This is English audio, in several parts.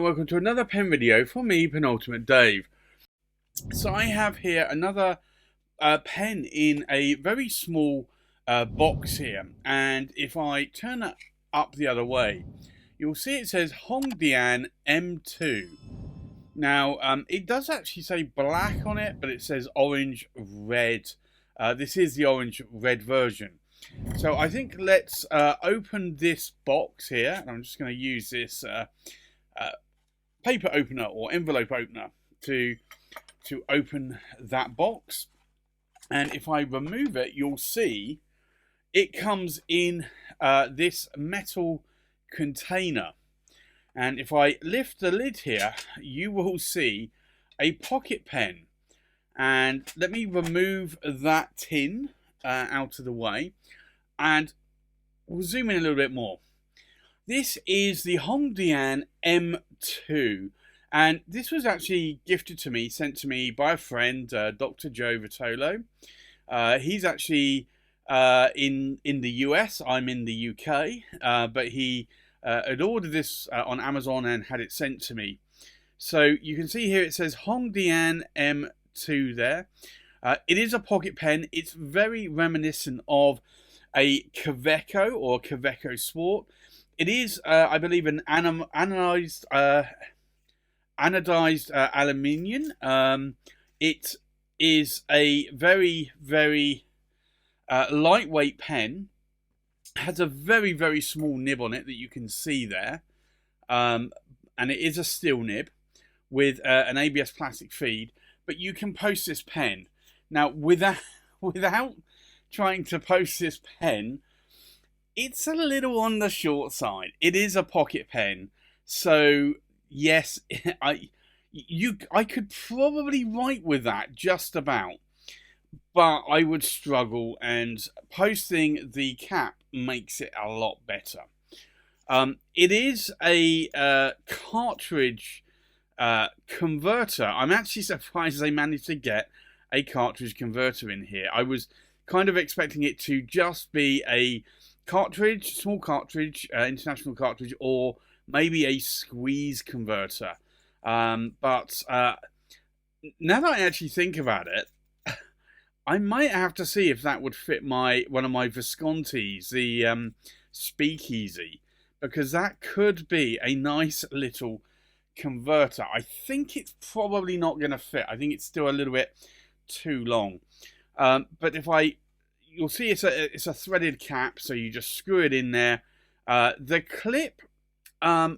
welcome to another pen video from me, Penultimate Dave. So I have here another pen in a very small box here, and if I turn it up the other way, you'll see it says Hongdian M2. Now, it does actually say black on it, but it says orange red. This is the orange red version. So I think let's open this box here, and I'm just going to use this paper opener or envelope opener to open that box. And if I remove it, you'll see it comes in this metal container. And if I lift the lid here, you will see a pocket pen. And let me remove that tin out of the way, and we'll zoom in a little bit more. This is the Hongdian M2, and this was actually gifted to me, sent to me by a friend, Dr. Joe Vitolo. He's actually in the US, I'm in the UK, but he had ordered this on Amazon and had it sent to me. So you can see here it says Hongdian M2 there. It is a pocket pen. It's very reminiscent of a Kaweco or Kaweco Sport. It is, I believe, an anodized aluminium. It is a very, very lightweight pen. It has a very, very small nib on it that you can see there. And it is a steel nib with an ABS plastic feed. But you can post this pen. Now, without trying to post this pen, it's a little on the short side. It is a pocket pen, so yes, I could probably write with that just about, but I would struggle, and posting the cap makes it a lot better. It is a cartridge converter. I'm actually surprised they managed to get a cartridge converter in here. I was kind of expecting it to just be a cartridge, small cartridge, international cartridge, or maybe a squeeze converter. But now that I actually think about it, I might have to see if that would fit one of my Viscontis, the Speakeasy, because that could be a nice little converter. I think it's probably not going to fit. I think it's still a little bit too long. But you'll see it's a threaded cap, so you just screw it in there. The clip, I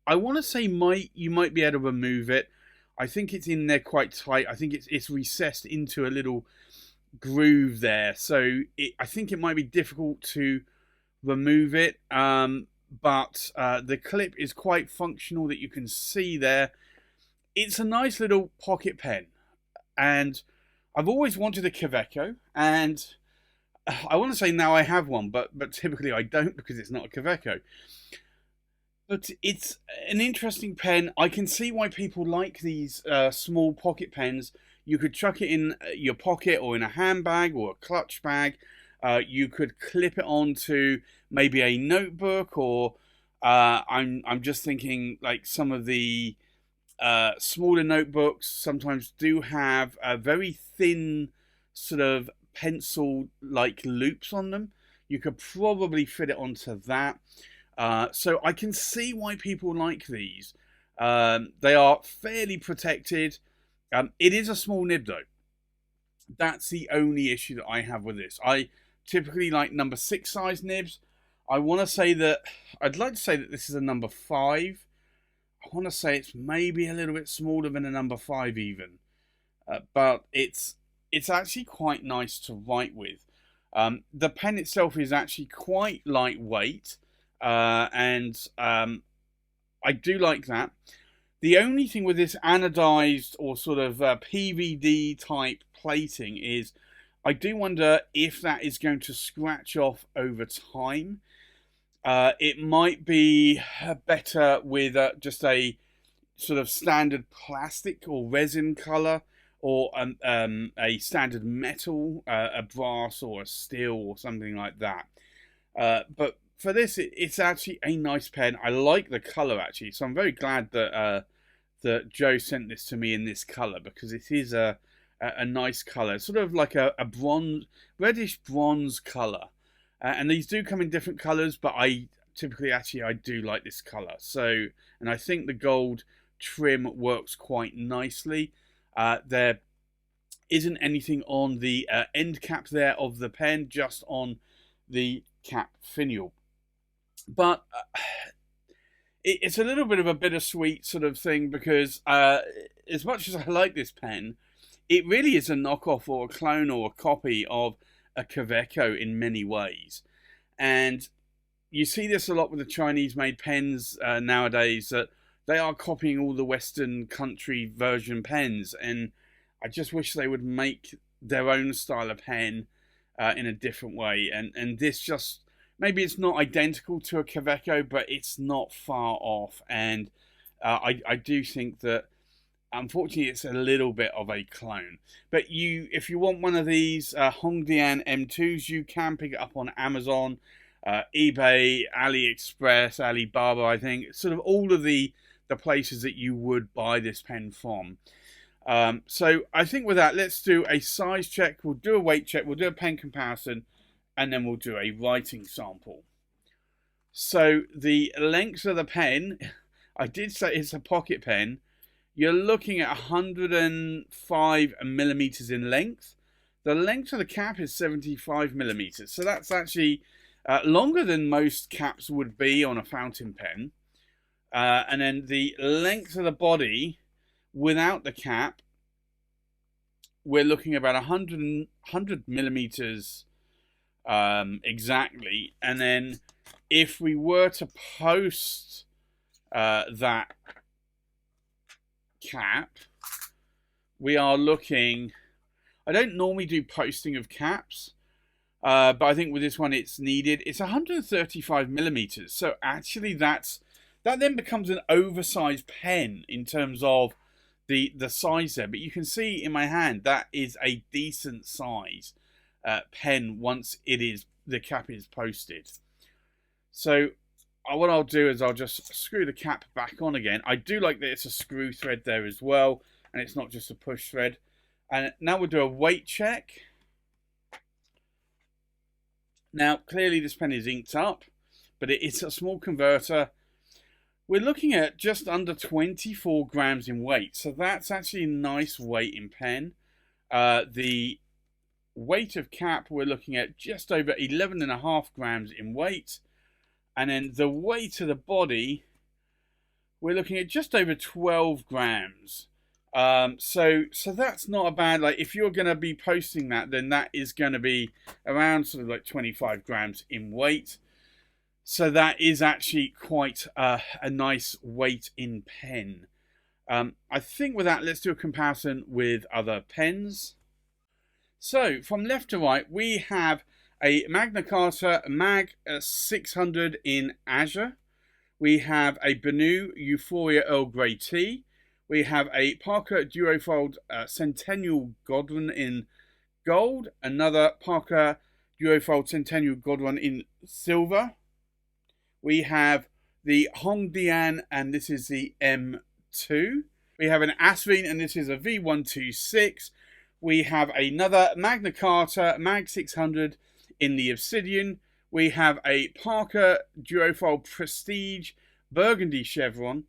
want to say you might be able to remove it. I think it's in there quite tight. I think it's recessed into a little groove there, so I think it might be difficult to remove it. But the clip is quite functional, that you can see there. It's a nice little pocket pen, and I've always wanted a Kaweco, and I want to say now I have one, but typically I don't, because it's not a Kaweco. But it's an interesting pen. I can see why people like these small pocket pens. You could chuck it in your pocket or in a handbag or a clutch bag. You could clip it onto maybe a notebook, or I'm just thinking like some of the smaller notebooks sometimes do have a very thin sort of pencil-like loops on them. You could probably fit it onto that. So I can see why people like these. They are fairly protected. It is a small nib though. That's the only issue that I have with this. I typically like number 6 size nibs. I'd like to say that this is a number 5. I want to say it's maybe a little bit smaller than a number 5 even. But it's actually quite nice to write with. The pen itself is actually quite lightweight. And I do like that. The only thing with this anodized or sort of PVD type plating is I do wonder if that is going to scratch off over time. It might be better with just a sort of standard plastic or resin color, or a standard metal, a brass or a steel or something like that. But for this, it's actually a nice pen. I like the colour actually, so I'm very glad that that Joe sent this to me in this colour, because it is a nice colour, sort of like a bronze, reddish bronze colour. And these do come in different colours, but I typically actually I do like this colour. So, and I think the gold trim works quite nicely. There isn't anything on the end cap there of the pen, just on the cap finial. But it's a little bit of a bittersweet sort of thing, because as much as I like this pen, it really is a knockoff or a clone or a copy of a Kaweco in many ways. And you see this a lot with the Chinese-made pens nowadays, that they are copying all the Western country version pens, and I just wish they would make their own style of pen in a different way. And this just, maybe it's not identical to a Kaweco, but it's not far off. And I do think that, unfortunately, it's a little bit of a clone. But if you want one of these Hongdian M2s, you can pick it up on Amazon, eBay, AliExpress, Alibaba, I think. Sort of all of the places that you would buy this pen from. So I think with that, let's do a size check. We'll do a weight check. We'll do a pen comparison. And then we'll do a writing sample. So the length of the pen, I did say it's a pocket pen. You're looking at 105 millimeters in length. The length of the cap is 75 millimeters. So that's actually longer than most caps would be on a fountain pen. And then the length of the body without the cap, we're looking about 100 millimeters exactly. And then if we were to post that cap, we are looking, I don't normally do posting of caps, but I think with this one it's needed. It's 135 millimeters, so actually that then becomes an oversized pen in terms of the size there. But you can see in my hand that is a decent size pen once the cap is posted. So what I'll do is I'll just screw the cap back on again. I do like that it's a screw thread there as well, and it's not just a push thread. And now we'll do a weight check. Now, clearly this pen is inked up, but it's a small converter. We're looking at just under 24 grams in weight, so that's actually a nice weight in pen. The weight of cap, we're looking at just over 11.5 grams in weight. And then the weight of the body, we're looking at just over 12 grams. So that's not a bad, like if you're going to be posting that, then that is going to be around sort of like 25 grams in weight. So that is actually quite a nice weight in pen. I think with that, let's do a comparison with other pens. So from left to right, we have a Magna Carta Mag 600 in Azure. We have a Benu Euphoria Earl Grey Tea. We have a Parker Duofold Centennial Godwin in gold. Another Parker Duofold Centennial Godwin in silver. We have the Hongdian, and this is the M2. We have an Asvine, and this is a V126. We have another Magna Carta Mag 600 in the Obsidian. We have a Parker Duofold Prestige Burgundy Chevron.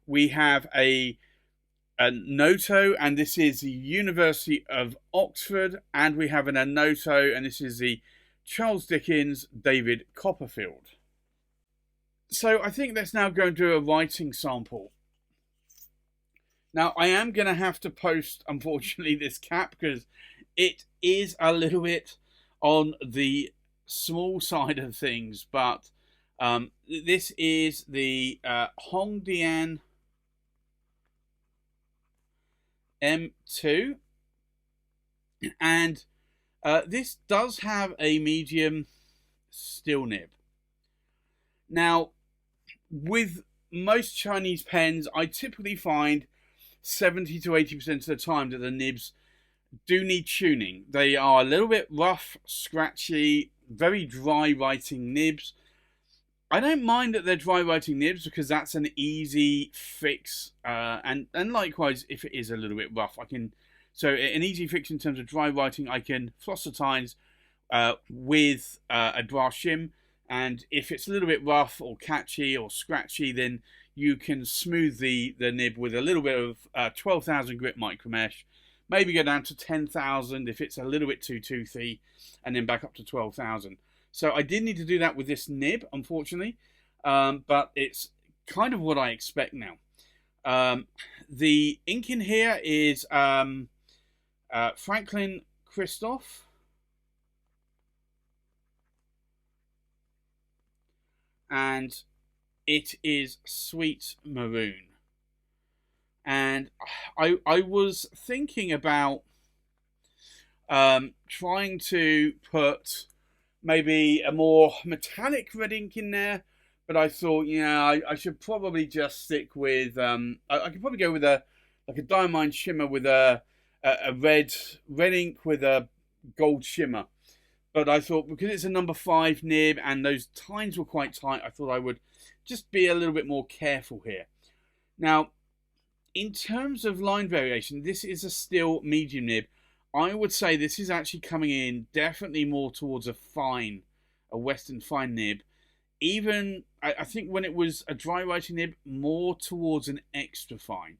We have a Noto, and this is the University of Oxford. And we have an Noto, and this is the Charles Dickens David Copperfield. So I think let's now go and do a writing sample. Now I am going to have to post, unfortunately, this cap because it is a little bit on the small side of things, but this is the Hongdian M2, and this does have a medium steel nib. Now, with most Chinese pens, I typically find 70 to 80% of the time that the nibs do need tuning. They are a little bit rough, scratchy, very dry writing nibs. I don't mind that they're dry writing nibs because that's an easy fix, and likewise if it is a little bit rough, I can. So an easy fix in terms of dry writing, I can floss the tines with a brass shim, and if it's a little bit rough or catchy or scratchy, then you can smooth the nib with a little bit of 12,000 grit micro mesh. Maybe go down to 10,000 if it's a little bit too toothy, and then back up to 12,000. So I did need to do that with this nib, unfortunately, but it's kind of what I expect now. The ink in here is Franklin Christoph. And it is Sweet Maroon. And I was thinking about trying to put maybe a more metallic red ink in there, but I thought, I should probably just stick with I could probably go with a diamond shimmer with a red ink with a gold shimmer. But I thought because it's a number 5 nib and those tines were quite tight, I thought I would just be a little bit more careful here. Now, in terms of line variation, this is a still medium nib. I would say this is actually coming in definitely more towards a Western fine nib. Even, I think when it was a dry writing nib, more towards an extra fine.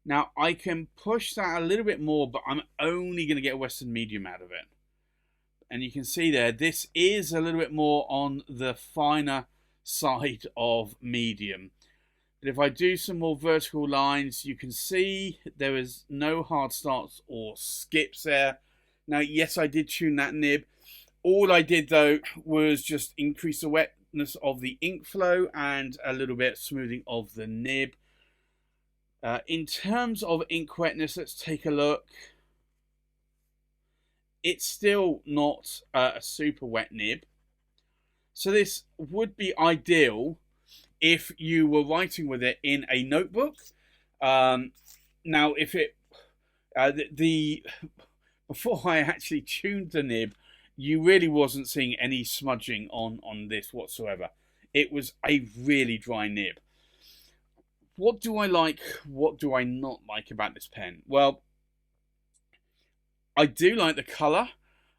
Now, I can push that a little bit more, but I'm only going to get a Western medium out of it. And you can see there, this is a little bit more on the finer side of medium. But if I do some more vertical lines, you can see there is no hard starts or skips there. Now, yes, I did tune that nib. All I did, though, was just increase the wetness of the ink flow and a little bit smoothing of the nib. In terms of ink wetness, let's take a look. It's still not a super wet nib. So this would be ideal if you were writing with it in a notebook. Now, if it before I actually tuned the nib, you really wasn't seeing any smudging on this whatsoever. It was a really dry nib. What do I like? What do I not like about this pen? Well, I do like the colour.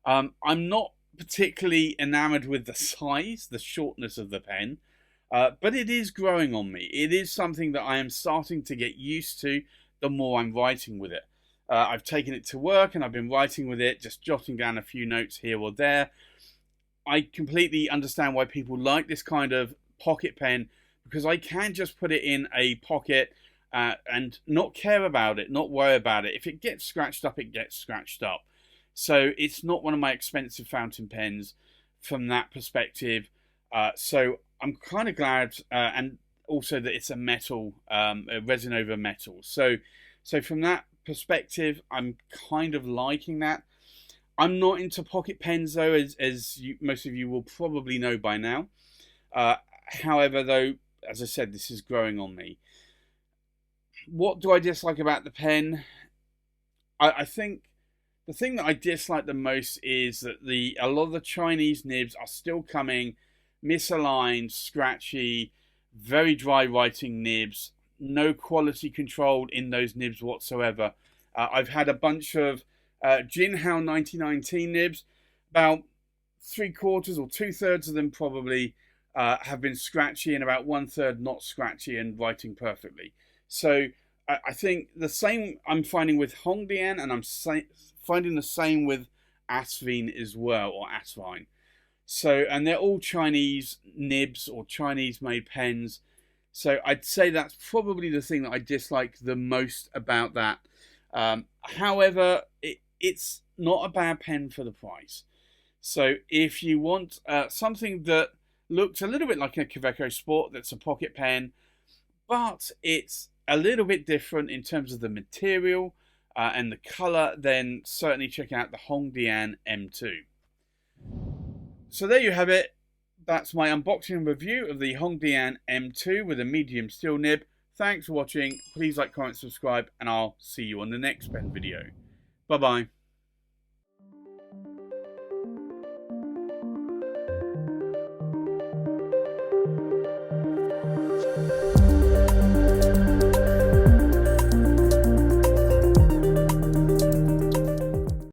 I'm not particularly enamored with the size, the shortness of the pen, but it is growing on me. It is something that I am starting to get used to the more I'm writing with it. I've taken it to work and I've been writing with it, just jotting down a few notes here or there. I completely understand why people like this kind of pocket pen, because I can just put it in a pocket and not care about it, not worry about it. If it gets scratched up, it gets scratched up. So it's not one of my expensive fountain pens from that perspective. So I'm kind of glad, and also that it's a metal, a resin over metal. So from that perspective, I'm kind of liking that. I'm not into pocket pens though, as most of you will probably know by now. However, though, as I said, this is growing on me. What do I dislike about the pen? I think the thing that I dislike the most is that a lot of the Chinese nibs are still coming misaligned, scratchy, very dry writing nibs. No quality control in those nibs whatsoever. I've had a bunch of Jinhao 1919 nibs. About 3/4 or 2/3 of them probably have been scratchy, and about 1/3 not scratchy and writing perfectly. So I think the same I'm finding with Hongdian, and I'm finding the same with Asvine as well, or Asvine. So, and they're all Chinese nibs or Chinese made pens. So I'd say that's probably the thing that I dislike the most about that. However, it's not a bad pen for the price. So if you want something that looks a little bit like a Kaweco Sport, that's a pocket pen, but it's a little bit different in terms of the material and the color, then certainly check out the Hongdian M2. So there you have it. That's my unboxing and review of the Hongdian M2 with a medium steel nib. Thanks for watching. Please like, comment, subscribe, and I'll see you on the next pen video. Bye-bye.